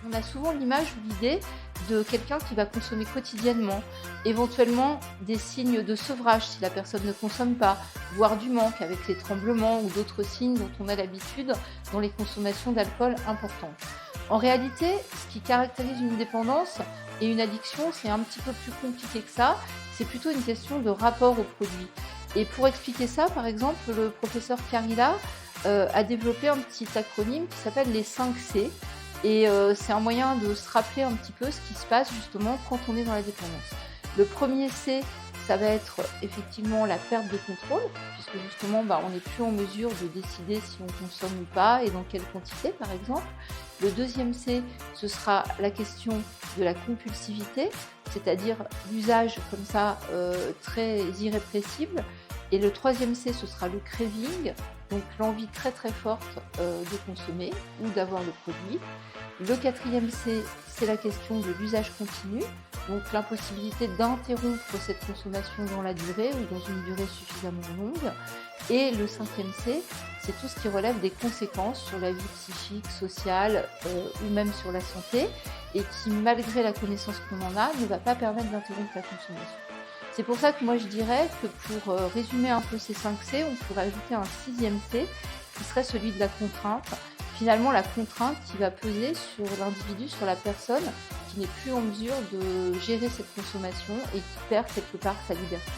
On a souvent l'image ou l'idée de quelqu'un qui va consommer quotidiennement, éventuellement des signes de sevrage si la personne ne consomme pas, voire du manque avec les tremblements ou d'autres signes dont on a l'habitude dans les consommations d'alcool importantes. En réalité, ce qui caractérise une dépendance et une addiction, c'est un petit peu plus compliqué que ça, c'est plutôt une question de rapport au produit. Et pour expliquer ça, par exemple, le professeur Carilla a développé un petit acronyme qui s'appelle les 5 C. Et c'est un moyen de se rappeler un petit peu ce qui se passe justement quand on est dans la dépendance. Le premier C, ça va être effectivement la perte de contrôle, puisque justement on n'est plus en mesure de décider si on consomme ou pas et dans quelle quantité par exemple. Le deuxième C, ce sera la question de la compulsivité, c'est-à-dire l'usage comme ça très irrépressible. Et le troisième C, ce sera le craving, donc l'envie très très forte de consommer ou d'avoir le produit. Le quatrième C, c'est la question de l'usage continu, donc l'impossibilité d'interrompre cette consommation dans la durée ou dans une durée suffisamment longue. Et le cinquième C, c'est tout ce qui relève des conséquences sur la vie psychique, sociale ou même sur la santé, et qui, malgré la connaissance qu'on en a, ne va pas permettre d'interrompre la consommation. C'est pour ça que moi je dirais que pour résumer un peu ces 5 C, on pourrait ajouter un sixième C, qui serait celui de la contrainte. Finalement, la contrainte qui va peser sur l'individu, sur la personne, qui n'est plus en mesure de gérer cette consommation et qui perd quelque part sa liberté.